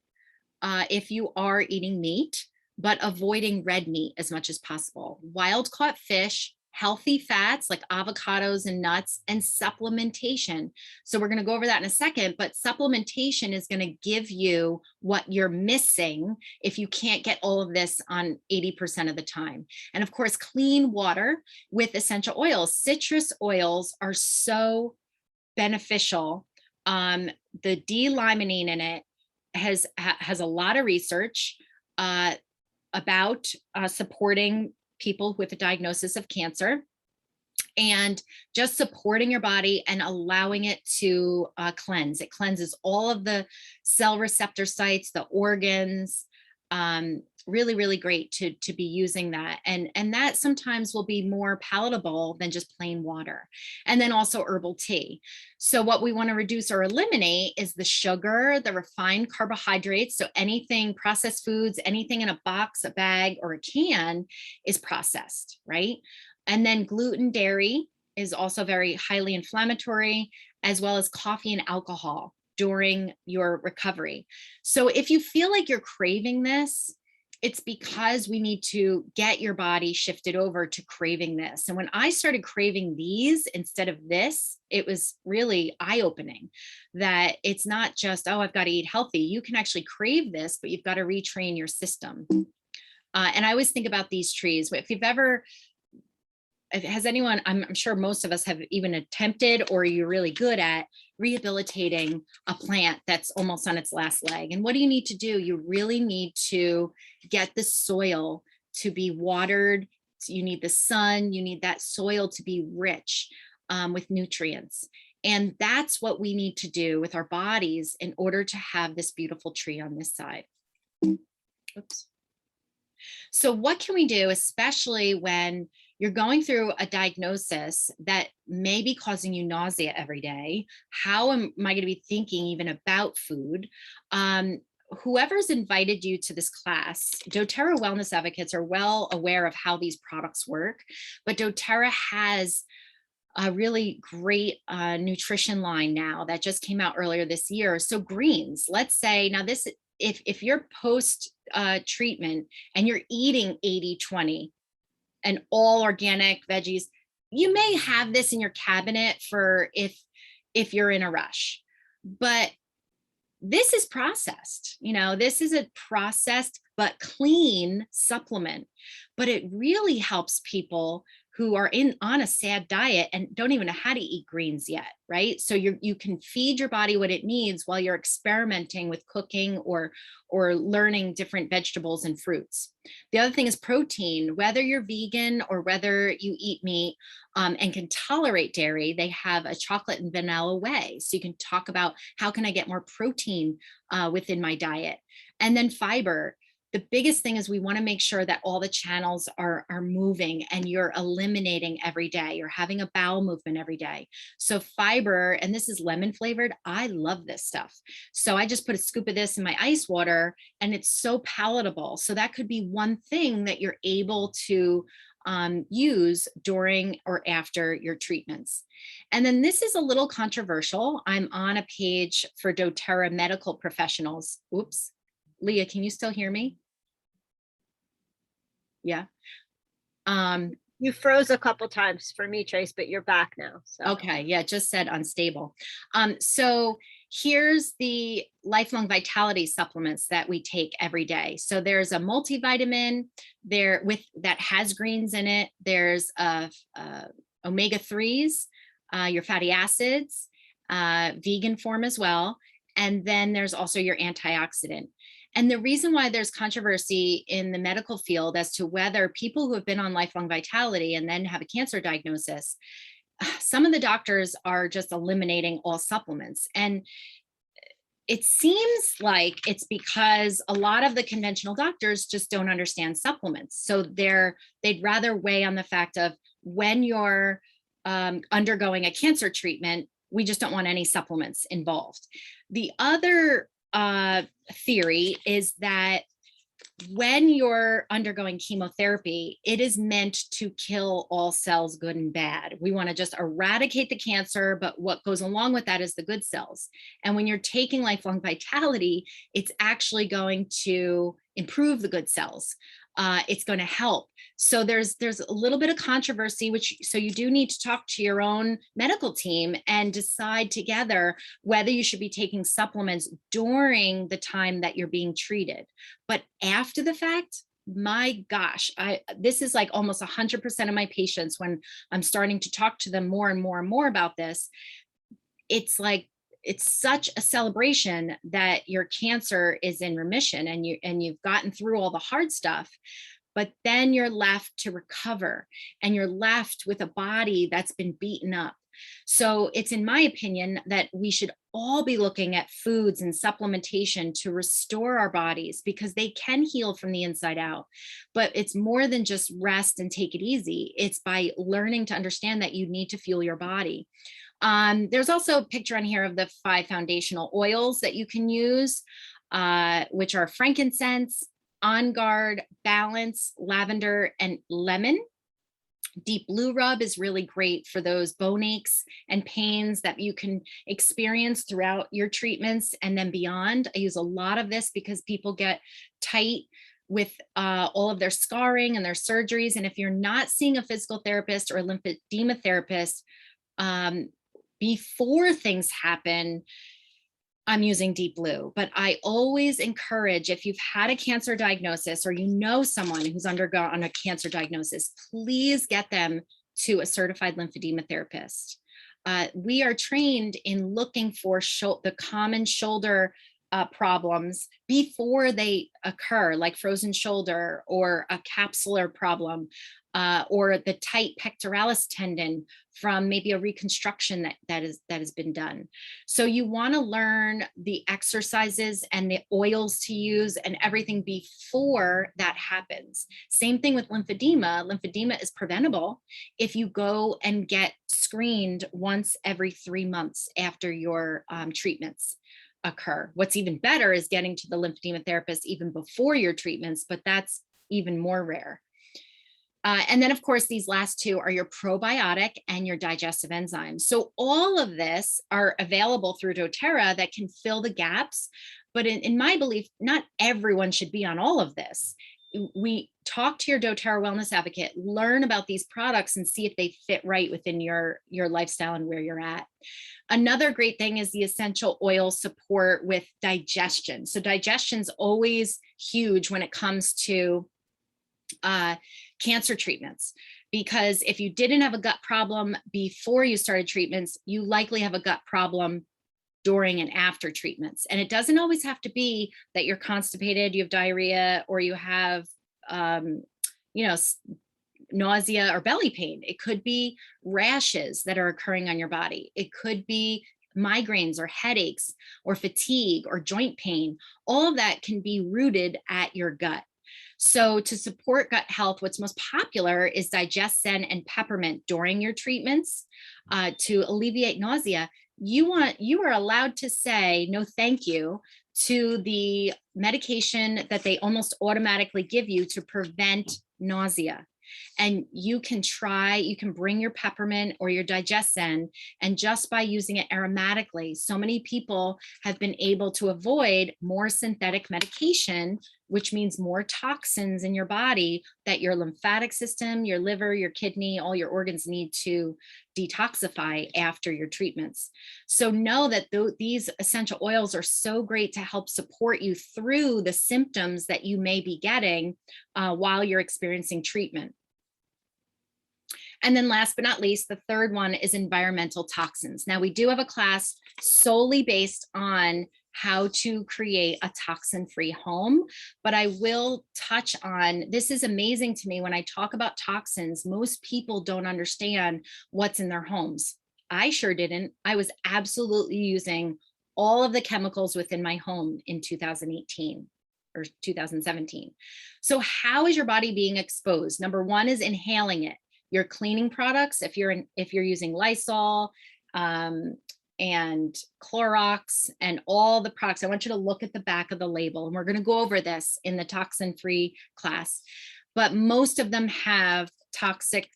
if you are eating meat, but avoiding red meat as much as possible. Wild caught fish, healthy fats like avocados and nuts, and supplementation. So we're going to go over that in a second, but supplementation is going to give you what you're missing if you can't get all of this on 80% of the time. And of course, clean water with essential oils. Citrus oils are so beneficial. The D-limonene in it has a lot of research about supporting people with a diagnosis of cancer, and just supporting your body and allowing it to cleanse. It cleanses all of the cell receptor sites, the organs. Really, really great to be using that. And that sometimes will be more palatable than just plain water. And then also herbal tea. So what we want to reduce or eliminate is the sugar, the refined carbohydrates. So anything processed foods, anything in a box, a bag, or a can is processed, right? And then gluten, dairy is also very highly inflammatory, as well as coffee and alcohol during your recovery. So if you feel like you're craving this, it's because we need to get your body shifted over to craving this. And when I started craving these instead of this, it was really eye-opening that it's not just, oh, I've got to eat healthy. You can actually crave this, but you've got to retrain your system. And I always think about these trees. If you've ever, has anyone, I'm sure most of us have even attempted, or you're really good at rehabilitating a plant that's almost on its last leg. And what do you need to do? You really need to get the soil to be watered. You need the sun, you need that soil to be rich with nutrients. And that's what we need to do with our bodies in order to have this beautiful tree on this side. Oops. So what can we do, especially when you're going through a diagnosis that may be causing you nausea every day? How am I going to be thinking even about food? Whoever's invited you to this class, doTERRA wellness advocates are well aware of how these products work, but doTERRA has a really great nutrition line now that just came out earlier this year. So greens, let's say, now this, if you're post treatment and you're eating 80-20 and all organic veggies, you may have this in your cabinet for if you're in a rush, but this is processed. This is a processed but clean supplement, but it really helps people who are on a sad diet and don't even know how to eat greens yet, right? So you can feed your body what it needs while you're experimenting with cooking or learning different vegetables and fruits. The other thing is protein. Whether you're vegan or whether you eat meat and can tolerate dairy, they have a chocolate and vanilla whey. So you can talk about, how can I get more protein within my diet? And then fiber. The biggest thing is we want to make sure that all the channels are moving and you're eliminating every day. You're having a bowel movement every day. So fiber, and this is lemon flavored. I love this stuff. So I just put a scoop of this in my ice water and it's so palatable. So that could be one thing that you're able to use during or after your treatments. And then this is a little controversial. I'm on a page for doTERRA medical professionals. Oops. Leah, can you still hear me? Yeah. You froze a couple times for me, Trace, but you're back now. So. Okay. Yeah. Just said unstable. So here's the lifelong vitality supplements that we take every day. So there's a multivitamin there that has greens in it. There's omega-3s, your fatty acids, vegan form as well. And then there's also your antioxidant. And the reason why there's controversy in the medical field as to whether people who have been on lifelong vitality and then have a cancer diagnosis, some of the doctors are just eliminating all supplements. And it seems like it's because a lot of the conventional doctors just don't understand supplements. So they'd rather weigh on the fact of when you're undergoing a cancer treatment, we just don't want any supplements involved. The other theory is that when you're undergoing chemotherapy, it is meant to kill all cells, good and bad. We want to just eradicate the cancer, but what goes along with that is the good cells. And when you're taking lifelong vitality, it's actually going to improve the good cells. It's going to help. So there's a little bit of controversy, so you do need to talk to your own medical team and decide together whether you should be taking supplements during the time that you're being treated. But after the fact, my gosh, this is like almost 100% of my patients when I'm starting to talk to them more and more and more about this. It's like, it's such a celebration that your cancer is in remission and you've gotten through all the hard stuff, but then you're left to recover and you're left with a body that's been beaten up. So it's in my opinion that we should all be looking at foods and supplementation to restore our bodies, because they can heal from the inside out. But it's more than just rest and take it easy. It's by learning to understand that you need to fuel your body. There's also a picture on here of the 5 foundational oils that you can use, which are frankincense, On Guard, Balance, lavender, and lemon. Deep Blue Rub is really great for those bone aches and pains that you can experience throughout your treatments and then beyond. I use a lot of this because people get tight with all of their scarring and their surgeries. And if you're not seeing a physical therapist or a lymphedema therapist before things happen, I'm using Deep Blue. But I always encourage, if you've had a cancer diagnosis or you know someone who's undergone a cancer diagnosis, please get them to a certified lymphedema therapist. We are trained in looking for the common shoulder problems before they occur, like frozen shoulder or a capsular problem, or the tight pectoralis tendon from maybe a reconstruction that has been done. So you want to learn the exercises and the oils to use and everything before that happens. Same thing with lymphedema. Lymphedema is preventable if you go and get screened once every 3 months after your treatments occur. What's even better is getting to the lymphedema therapist even before your treatments, but that's even more rare. And then, of course, these last 2 are your probiotic and your digestive enzymes. So all of this are available through doTERRA that can fill the gaps. But in my belief, not everyone should be on all of this. We talk to your doTERRA wellness advocate, learn about these products and see if they fit right within your lifestyle and where you're at. Another great thing is the essential oil support with digestion. So digestion's always huge when it comes to cancer treatments, because if you didn't have a gut problem before you started treatments, you likely have a gut problem during and after treatments. And it doesn't always have to be that you're constipated, you have diarrhea, or you have, nausea or belly pain. It could be rashes that are occurring on your body. It could be migraines or headaches or fatigue or joint pain. All of that can be rooted at your gut. So to support gut health, what's most popular is DigestZen and peppermint during your treatments to alleviate nausea. You are allowed to say no thank you to the medication that they almost automatically give you to prevent nausea. And you can bring your peppermint or your DigestZen, and just by using it aromatically, so many people have been able to avoid more synthetic medication, which means more toxins in your body that your lymphatic system, your liver, your kidney, all your organs need to detoxify after your treatments. So know that these essential oils are so great to help support you through the symptoms that you may be getting while you're experiencing treatment. And then last but not least, the third one is environmental toxins. Now we do have a class solely based on how to create a toxin-free home. But I will touch on, this is amazing to me when I talk about toxins, most people don't understand what's in their homes. I sure didn't. I was absolutely using all of the chemicals within my home in 2018 or 2017. So how is your body being exposed? Number one is inhaling it. Your cleaning products, if you're using Lysol and Clorox and all the products, I want you to look at the back of the label, and we're going to go over this in the toxin-free class. But most of them have toxic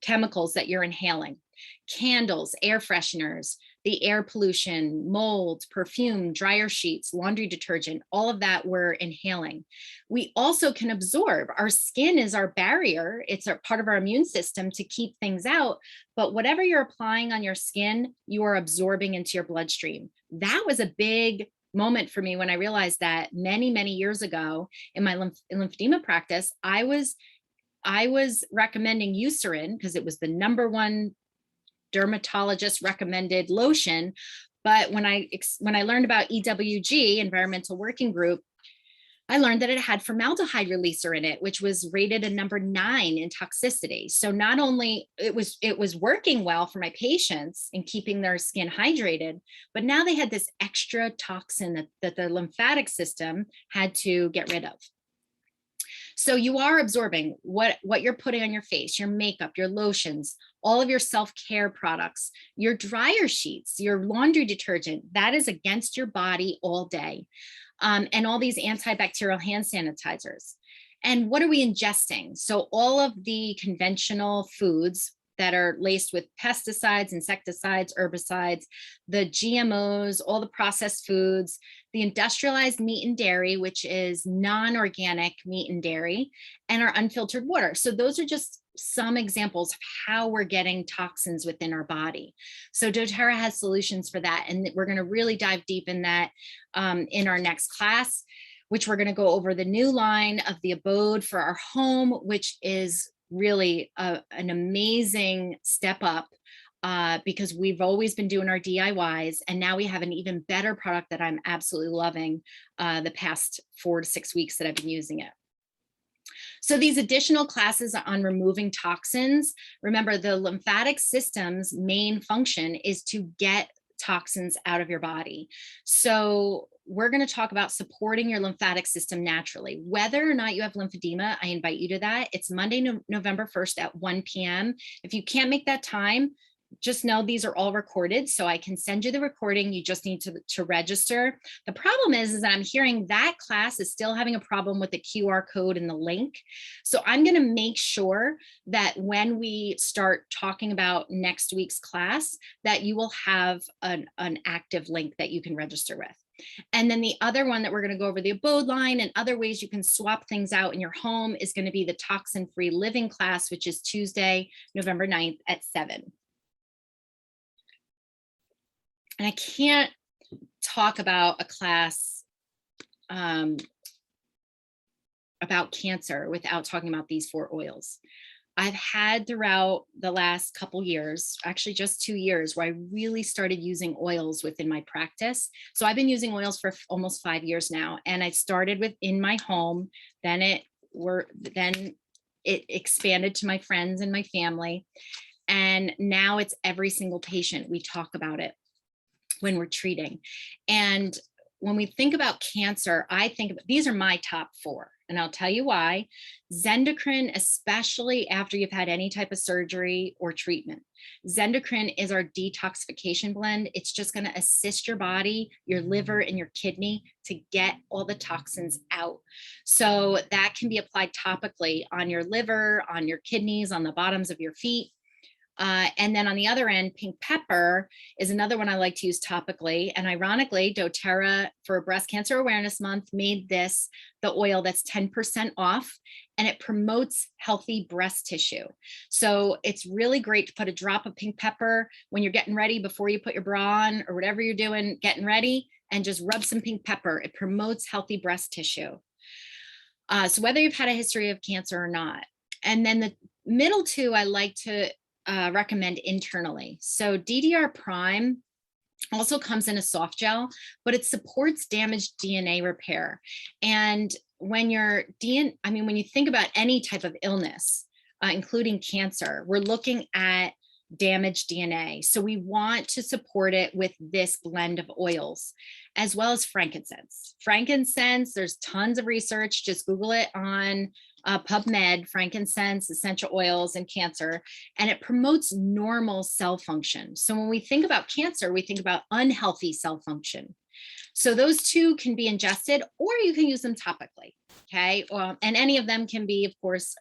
chemicals that you're inhaling. Candles, air fresheners, the air pollution, mold, perfume, dryer sheets, laundry detergent, all of that we're inhaling. We also can absorb. Our skin is our barrier. It's a part of our immune system to keep things out. But whatever you're applying on your skin, you are absorbing into your bloodstream. That was a big moment for me when I realized that many, many years ago in my lymphedema practice, I was recommending Eucerin because it was the #1 dermatologist recommended lotion. But when I learned about EWG, Environmental Working Group, I learned that it had formaldehyde releaser in it, which was rated a #9 in toxicity. So not only it was working well for my patients in keeping their skin hydrated, but now they had this extra toxin that the lymphatic system had to get rid of. So you are absorbing what you're putting on your face, your makeup, your lotions, all of your self-care products, your dryer sheets, your laundry detergent, that is against your body all day. And all these antibacterial hand sanitizers. And what are we ingesting? So all of the conventional foods that are laced with pesticides, insecticides, herbicides, the GMOs, all the processed foods, the industrialized meat and dairy, which is non-organic meat and dairy, and our unfiltered water. So those are just some examples of how we're getting toxins within our body. So doTERRA has solutions for that. And we're going to really dive deep in that in our next class, which we're going to go over the new line of the Abode for our home, which is really an amazing step up because we've always been doing our DIYs, and now we have an even better product that I'm absolutely loving the past 4 to 6 weeks that I've been using it. So these additional classes on removing toxins, remember the lymphatic system's main function is to get toxins out of your body. So we're going to talk about supporting your lymphatic system naturally. Whether or not you have lymphedema, I invite you to that. It's Monday, November 1st at 1 p.m. If you can't make that time, just know these are all recorded, so I can send you the recording. You just need to register. The problem is that I'm hearing that class is still having a problem with the QR code and the link. So I'm going to make sure that when we start talking about next week's class, that you will have an active link that you can register with. And then the other one that we're going to go over, the Abode line and other ways you can swap things out in your home, is going to be the toxin-free living class, which is Tuesday, November 9th at 7. And I can't talk about a class about cancer without talking about these 4 oils. I've had throughout the last couple years, actually just 2 years, where I really started using oils within my practice. So I've been using oils for almost 5 years now, and I started with in my home, then it expanded to my friends and my family, and now it's every single patient. We talk about it when we're treating. And when we think about cancer, I think these are my top 4, and I'll tell you why. Zendocrine, especially after you've had any type of surgery or treatment. Zendocrine is our detoxification blend. It's just going to assist your body, your liver, and your kidney to get all the toxins out. So that can be applied topically on your liver, on your kidneys, on the bottoms of your feet. And then on the other end, pink pepper is another one I like to use topically. And ironically, doTERRA for Breast Cancer Awareness Month made this the oil that's 10% off, and it promotes healthy breast tissue. So it's really great to put a drop of pink pepper when you're getting ready, before you put your bra on or whatever you're doing, getting ready, and just rub some pink pepper. It promotes healthy breast tissue. So whether you've had a history of cancer or not. And then the middle 2, I like to recommend internally. So DDR Prime Also comes in a soft gel, but it supports damaged DNA repair. And when when you think about any type of illness, including cancer, we're looking at damaged DNA. So we want to support it with this blend of oils, as well as frankincense. Frankincense, there's tons of research. Just Google it on PubMed, frankincense, essential oils, and cancer, and it promotes normal cell function. So when we think about cancer, we think about unhealthy cell function. So those two can be ingested, or you can use them topically, okay? And any of them can be, of course,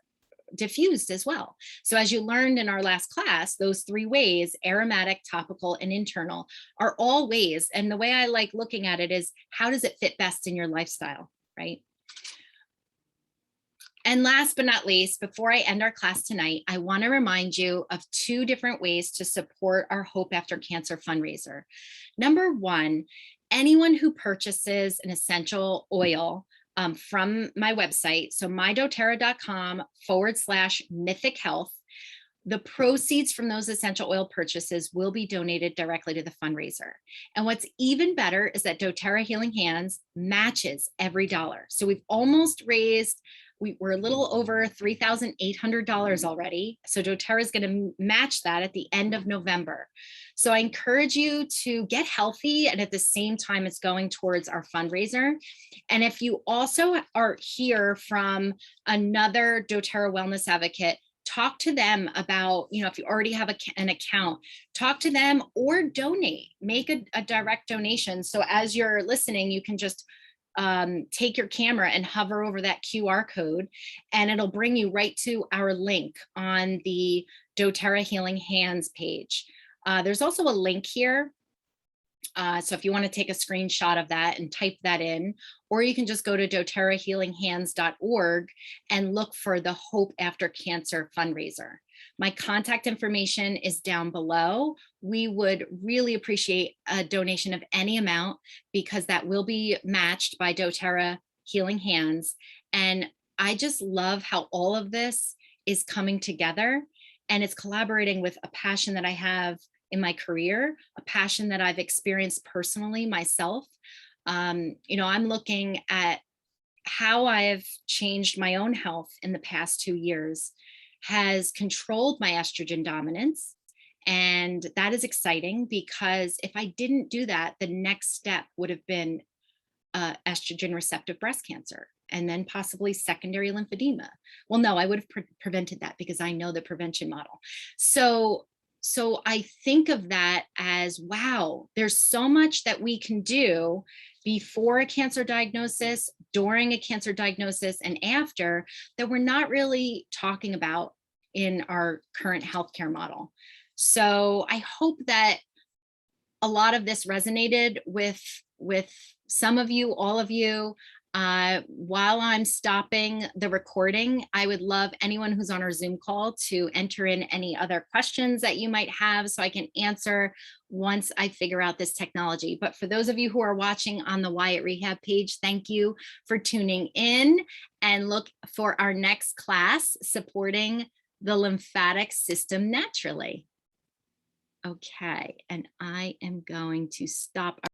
diffused as well. So as you learned in our last class, those 3 ways, aromatic, topical, and internal, are all ways. And the way I like looking at it is, how does it fit best in your lifestyle, right? And last but not least, before I end our class tonight, I want to remind you of 2 different ways to support our Hope After Cancer fundraiser. Number 1, anyone who purchases an essential oil from my website, so mydoterra.com/mythic health, the proceeds from those essential oil purchases will be donated directly to the fundraiser. And what's even better is that doTERRA Healing Hands matches every dollar. So we've almost raised, we're a little over $3,800 already. So doTERRA is going to match that at the end of November. So I encourage you to get healthy, and at the same time, it's going towards our fundraiser. And if you also are here from another doTERRA wellness advocate, talk to them about, if you already have an account, talk to them or donate, make a direct donation. So as you're listening, you can just take your camera and hover over that QR code, and it'll bring you right to our link on the doTERRA Healing Hands page. There's also a link here. So if you want to take a screenshot of that and type that in, or you can just go to doTERRAHealingHands.org and look for the Hope After Cancer fundraiser. My contact information is down below. We would really appreciate a donation of any amount, because that will be matched by doTERRA Healing Hands. And I just love how all of this is coming together, and it's collaborating with a passion that I have in my career, a passion that I've experienced personally myself. I'm looking at how I've changed my own health in the past 2 years, has controlled my estrogen dominance. And that is exciting, because if I didn't do that, the next step would have been estrogen receptive breast cancer, and then possibly secondary lymphedema. Well, no, I would have prevented that, because I know the prevention model. So I think of that as, wow, there's so much that we can do before a cancer diagnosis, during a cancer diagnosis, and after, that we're not really talking about in our current healthcare model. So I hope that a lot of this resonated with some of you, all of you. While I'm stopping the recording, I would love anyone who's on our Zoom call to enter in any other questions that you might have, so I can answer once I figure out this technology. But for those of you who are watching on the Wyatt Rehab page, thank you for tuning in, and look for our next class, supporting the lymphatic system naturally. Okay, and I am going to stop.